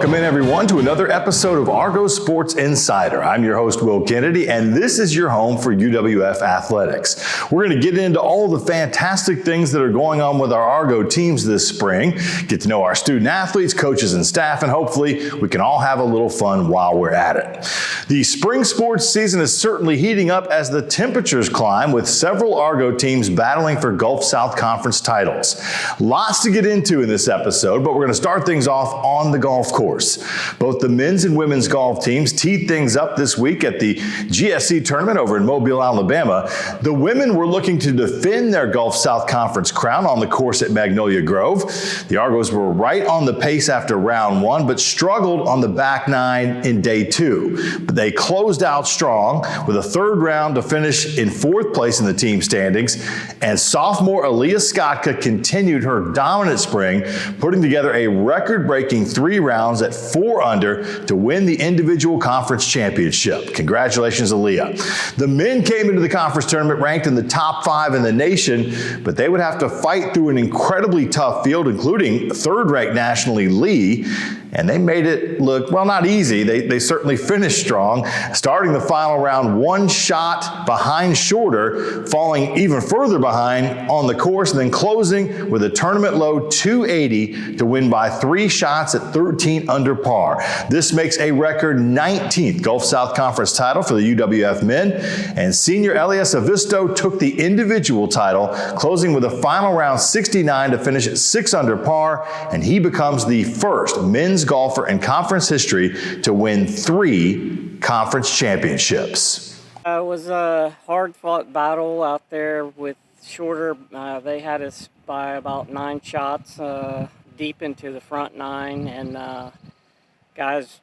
Welcome in, everyone, to another episode of Argo Sports Insider. I'm your host, Will Kennedy, and this is your home for UWF athletics. We're going to get into all the fantastic things that are going on with our Argo teams this spring, get to know our student athletes, coaches, and staff, and hopefully we can all have a little fun while we're at it. The spring sports season is certainly heating up as the temperatures climb, with several Argo teams battling for Gulf South Conference titles. Lots to get into in this episode, but we're going to start things off on the golf course. Both the men's and women's golf teams teed things up this week at the GSC Tournament over in Mobile, Alabama. The women were looking to defend their Gulf South Conference crown on the course at Magnolia Grove. The Argos were right on the pace after round one, but struggled on the back nine in day two. But they closed out strong with a third round to finish in fourth place in the team standings, and sophomore Aaliyah Skotka continued her dominant spring, putting together a record-breaking 3 rounds at 4 under to win the individual conference championship. Congratulations, Aaliyah. The men came into the conference tournament ranked in the top 5 in the nation, but they would have to fight through an incredibly tough field, including third-ranked nationally Lee, and they made it look, well, not easy. They certainly finished strong, starting the final round 1 shot behind shorter, falling even further behind on the course, and then closing with a tournament low 280 to win by 3 shots at 13 under par. This makes a record 19th Gulf South Conference title for the UWF men, and senior Elias Avisto took the individual title, closing with a final round 69 to finish at 6 under par, and he becomes the first men's golfer in conference history to win 3 conference championships. It was a hard-fought battle out there with shorter. They had us by about 9 shots deep into the front 9, and guys,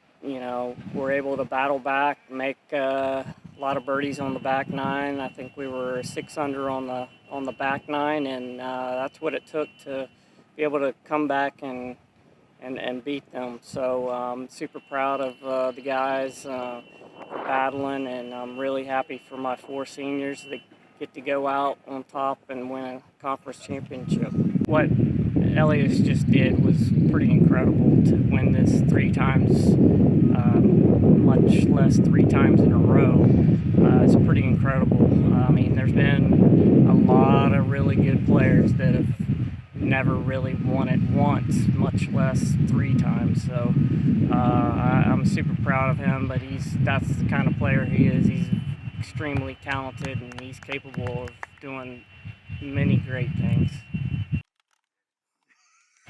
were able to battle back, make a lot of birdies on the back 9. I think we were 6 under on the back 9, and that's what it took to be able to come back and beat them. So I'm super proud of the guys for battling, and I'm really happy for my 4 seniors that get to go out on top and win a conference championship. What Elias just did was pretty incredible to win this 3 times, much less 3 times in a row. It's pretty incredible. I mean, there's been a lot of really good players that have never really won it once, much less 3 times. So I'm super proud of him, but that's the kind of player he is. He's extremely talented, and he's capable of doing many great things.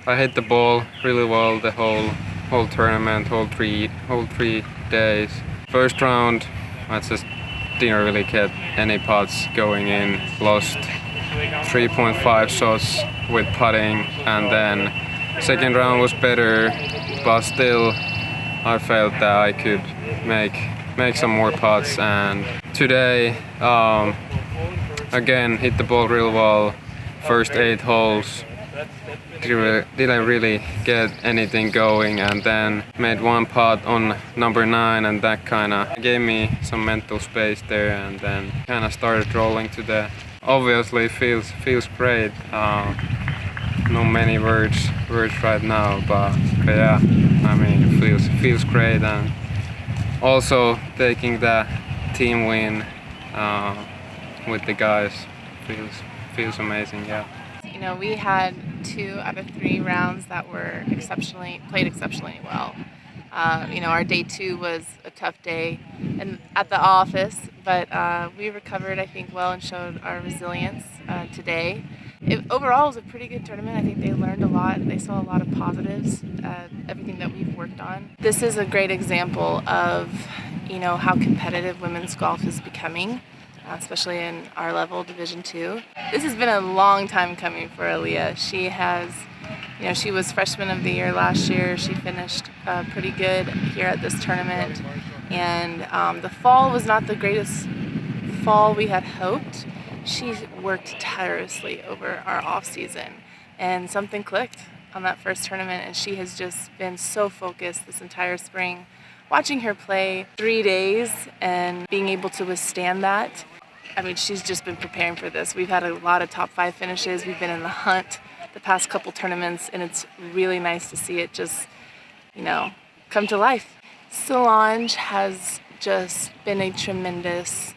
I hit the ball really well the whole tournament, whole three days. First round, I just didn't really get any putts going in. Lost 3.5 shots with putting, and then second round was better, but still I felt that I could make some more putts. And today, again, hit the ball real well. First 8 holes, did I really get anything going, and then made 1 putt on number 9, and that kind of gave me some mental space there, and then kind of started rolling to the. Obviously, it feels great. No many words right now, but yeah, I mean, it feels great, and also taking the team win with the guys feels amazing. Yeah. We had 2 out of 3 rounds that were played exceptionally well. Our day 2 was a tough day and at the office, but we recovered, I think, well, and showed our resilience today. Overall, it was a pretty good tournament. I think they learned a lot. They saw a lot of positives, everything that we've worked on. This is a great example of, how competitive women's golf is becoming, especially in our level, Division II. This has been a long time coming for Aaliyah. She was freshman of the year last year. She finished pretty good here at this tournament. And the fall was not the greatest fall we had hoped. She worked tirelessly over our off season, and something clicked on that first tournament, and she has just been so focused this entire spring. Watching her play 3 days and being able to withstand that, I mean, she's just been preparing for this. We've had a lot of top 5 finishes. We've been in the hunt the past couple tournaments, and it's really nice to see it just, come to life. Solange has just been a tremendous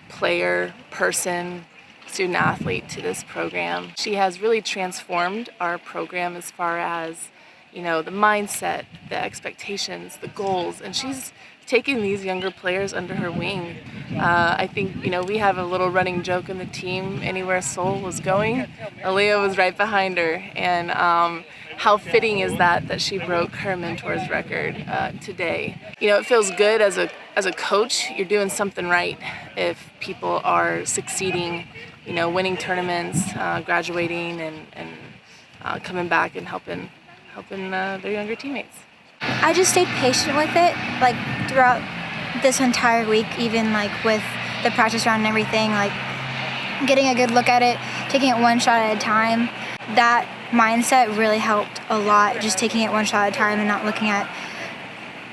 player, person, student athlete to this program. She has really transformed our program as far as, the mindset, the expectations, the goals, and she's taking these younger players under her wing. I think, we have a little running joke in the team, anywhere Sol was going, Aaliyah was right behind her, and how fitting is that she broke her mentor's record today. It feels good as a coach. You're doing something right if people are succeeding, winning tournaments, graduating, and coming back and helping their younger teammates. I just stayed patient with it, throughout this entire week, even with the practice round and everything, getting a good look at it, taking it one shot at a time. That mindset really helped a lot, just taking it one shot at a time and not looking at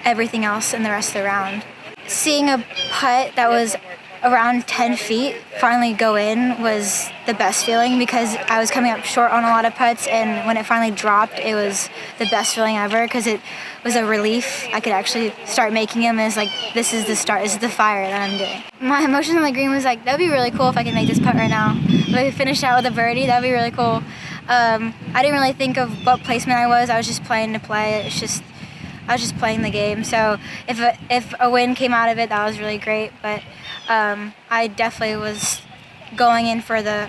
everything else in the rest of the round. Seeing a putt that was around 10 feet finally go in was the best feeling, because I was coming up short on a lot of putts, and when it finally dropped, it was the best feeling ever, because it was a relief. I could actually start making them, and it's this is the start, this is the fire that I'm doing. My emotion on the green was that'd be really cool if I could make this putt right now. If I could finish out with a birdie, that'd be really cool. I didn't really think of what placement I was just playing to play. I was just playing the game. So if a win came out of it, that was really great. But I definitely was going in for the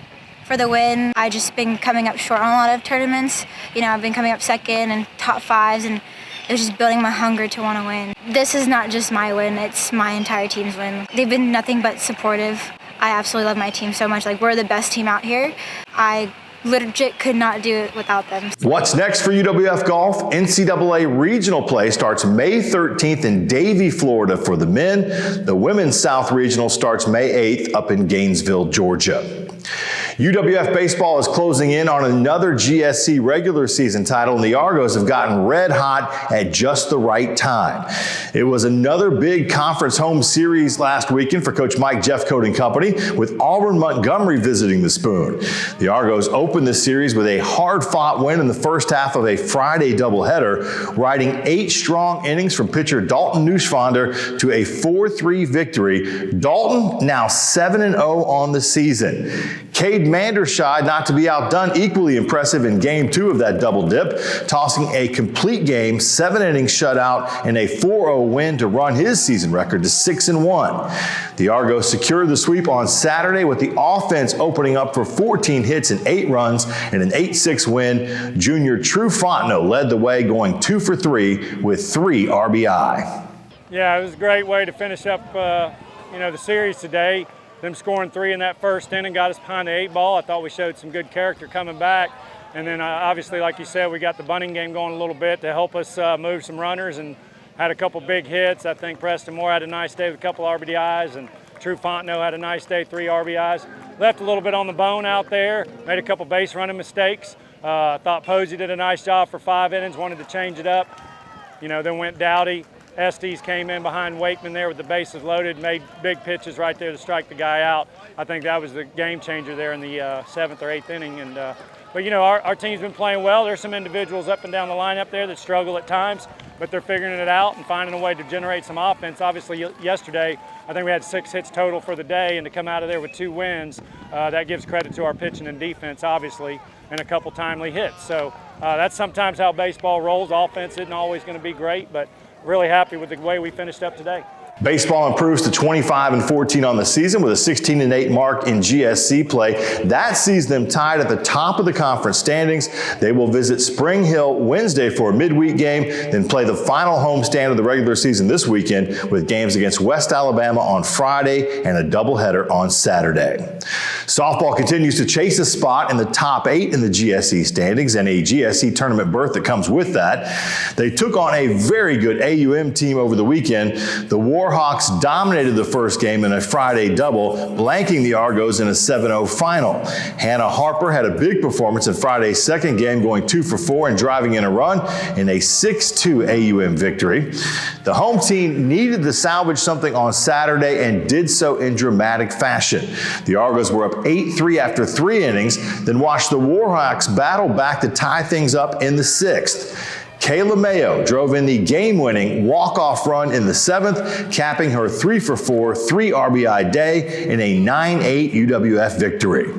win. I just been coming up short on a lot of tournaments. I've been coming up second and top fives, and it was just building my hunger to want to win. This is not just my win, it's my entire team's win. They've been nothing but supportive. I absolutely love my team so much. We're the best team out here. I legit could not do it without them. What's next for UWF Golf? NCAA Regional Play starts May 13th in Davie, Florida for the men. The Women's South Regional starts May 8th up in Gainesville, Georgia. UWF baseball is closing in on another GSC regular season title, and the Argos have gotten red hot at just the right time. It was another big conference home series last weekend for Coach Mike Jeffcoat and company, with Auburn Montgomery visiting the Spoon. The Argos opened the series with a hard-fought win in the first half of a Friday doubleheader, riding 8 strong innings from pitcher Dalton Neuschwander to a 4-3 victory. Dalton now 7-0 on the season. Cade Manderscheid, not to be outdone, equally impressive in Game 2 of that double dip, tossing a complete game, 7-inning shutout, and a 4-0 win to run his season record to 6-1. The Argos secured the sweep on Saturday, with the offense opening up for 14 hits and 8 runs and an 8-6 win. Junior True Fontenot led the way, going 2 for 3 with 3 RBI. Yeah, it was a great way to finish up the series today. Them scoring 3 in that first inning got us behind the 8 ball. I thought we showed some good character coming back. And then obviously, like you said, we got the bunting game going a little bit to help us move some runners, and had a couple big hits. I think Preston Moore had a nice day with a couple RBIs, and True Fontenot had a nice day, 3 RBIs. Left a little bit on the bone out there, made a couple base running mistakes. I thought Posey did a nice job for 5 innings, wanted to change it up. Then went Dowdy. Estes came in behind Wakeman there with the bases loaded, made big pitches right there to strike the guy out. I think that was the game changer there in the 7th or 8th inning. But our team's been playing well. There's some individuals up and down the lineup there that struggle at times, but they're figuring it out and finding a way to generate some offense. Obviously, yesterday, I think we had 6 hits total for the day, and to come out of there with 2 wins, that gives credit to our pitching and defense, obviously, and a couple timely hits. So that's sometimes how baseball rolls. Offense isn't always going to be great, but really happy with the way we finished up today. Baseball improves to 25-14 on the season with a 16-8 mark in GSC play. That sees them tied at the top of the conference standings. They will visit Spring Hill Wednesday for a midweek game, then play the final homestand of the regular season this weekend with games against West Alabama on Friday and a doubleheader on Saturday. Softball continues to chase a spot in the top 8 in the GSC standings and a GSC tournament berth that comes with that. They took on a very good AUM team over the weekend. The Warhawks dominated the first game in a Friday double, blanking the Argos in a 7-0 final. Hannah Harper had a big performance in Friday's second game, going 2 for 4 and driving in a run in a 6-2 AUM victory. The home team needed to salvage something on Saturday and did so in dramatic fashion. The Argos were up 8-3 after 3 innings, then watched the Warhawks battle back to tie things up in the 6th. Kayla Mayo drove in the game-winning walk-off run in the 7th, capping her 3-for-4, 3 RBI day in a 9-8 UWF victory.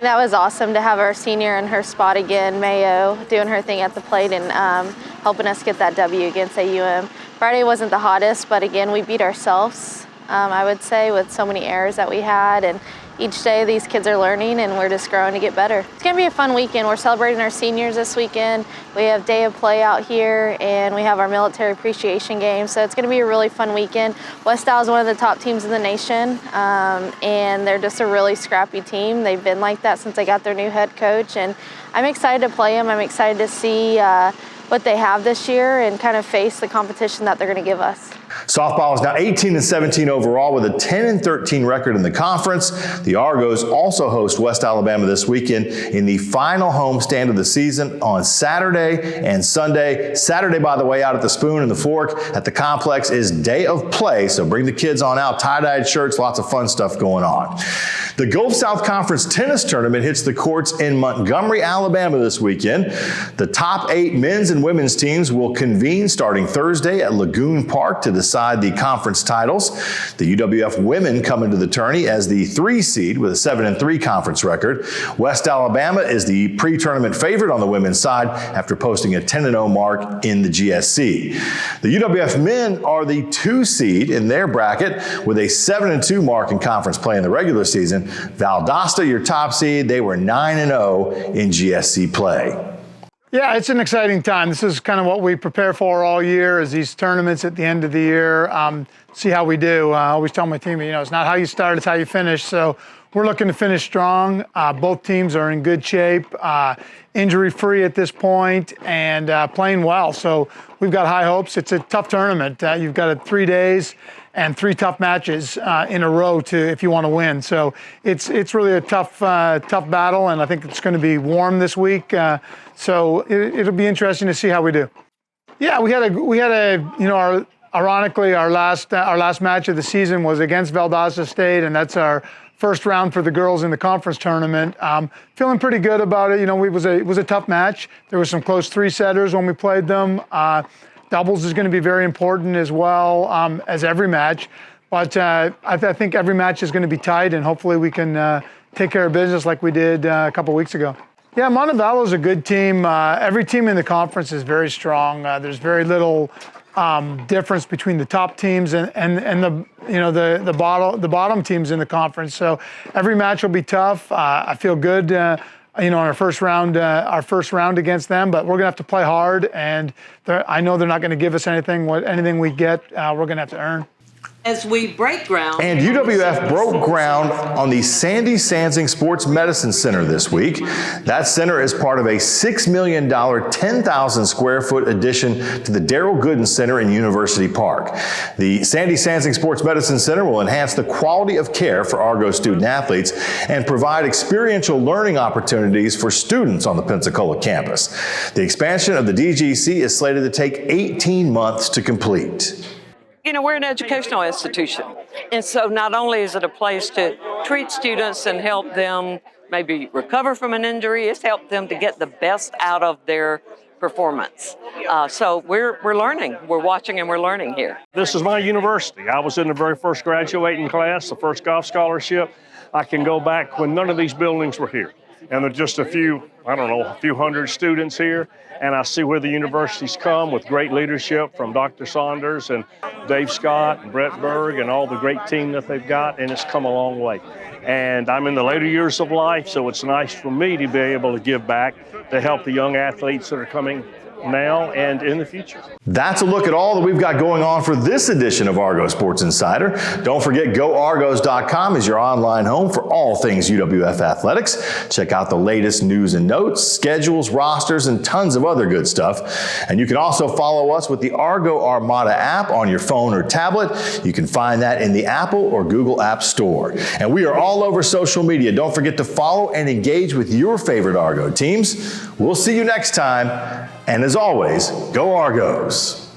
That was awesome to have our senior in her spot again, Mayo, doing her thing at the plate and helping us get that W against AUM. Friday wasn't the hottest, but again, we beat ourselves, I would say, with so many errors that we had. And each day these kids are learning and we're just growing to get better. It's gonna be a fun weekend. We're celebrating our seniors this weekend. We have day of play out here and we have our military appreciation game. So it's gonna be a really fun weekend. West Isle is one of the top teams in the nation and they're just a really scrappy team. They've been like that since they got their new head coach, and I'm excited to play them. I'm excited to see what they have this year and kind of face the competition that they're gonna give us. Softball is now 18-17 overall with a 10-13 record in the conference. The Argos also host West Alabama this weekend in the final homestand of the season on Saturday and Sunday. Saturday, by the way, out at the Spoon and the Fork at the complex is day of play, so bring the kids on out. Tie-dyed shirts, lots of fun stuff going on. The Gulf South Conference Tennis Tournament hits the courts in Montgomery, Alabama this weekend. The top 8 men's and women's teams will convene starting Thursday at Lagoon Park to decide the conference titles. The UWF women come into the tourney as the 3 seed with a 7-3 conference record. West Alabama is the pre-tournament favorite on the women's side after posting a 10-0 mark in the GSC. The UWF men are the 2 seed in their bracket with a 7-2 mark in conference play in the regular season. Valdosta, your top seed, they were 9-0 in GSC play. Yeah, it's an exciting time. This is kind of what we prepare for all year, is these tournaments at the end of the year. See how we do. I always tell my team, it's not how you start, it's how you finish. So we're looking to finish strong. Both teams are in good shape, injury-free at this point, and playing well. So we've got high hopes. It's a tough tournament. You've got 3 days and 3 tough matches in a row if you want to win. So it's really a tough battle, and I think it's going to be warm this week. So it'll be interesting to see how we do. Yeah, we had a ironically our last match of the season was against Valdosta State, and that's our first round for the girls in the conference tournament. Feeling pretty good about it. It was a tough match. There were some close 3-setters when we played them. Doubles is going to be very important as well as every match. But I think every match is going to be tight, and hopefully we can take care of business like we did a couple weeks ago. Yeah, Montevallo is a good team. Every team in the conference is very strong. There's very little difference between the top teams and the bottom teams in the conference. So every match will be tough. I feel good. On our first round against them, but we're gonna have to play hard, and I know they're not gonna give us anything we get, we're gonna have to earn. As we break ground. And UWF broke ground on the Sandy Sansing Sports Medicine Center this week. That center is part of a $6 million, 10,000 square foot addition to the Darrell Gooden Center in University Park. The Sandy Sansing Sports Medicine Center will enhance the quality of care for Argo student athletes and provide experiential learning opportunities for students on the Pensacola campus. The expansion of the DGC is slated to take 18 months to complete. We're an educational institution, and so not only is it a place to treat students and help them maybe recover from an injury, it's helped them to get the best out of their performance. So we're learning, we're watching and we're learning here. This is my university. I was in the very first graduating class, the first golf scholarship. I can go back when none of these buildings were here. And there are just a few hundred students here. And I see where the university's come with great leadership from Dr. Saunders and Dave Scott and Brett Berg and all the great team that they've got, and it's come a long way. And I'm in the later years of life, so it's nice for me to be able to give back to help the young athletes that are coming now and in the future. That's a look at all that we've got going on for this edition of Argo Sports Insider. Don't forget, GoArgos.com is your online home for all things UWF athletics. Check out the latest news and notes, schedules, rosters, and tons of other good stuff. And you can also follow us with the Argo Armada app on your phone or tablet. You can find that in the Apple or Google App Store. And we are all over social media. Don't forget to follow and engage with your favorite Argo teams. We'll see you next time. And as always, go Argos.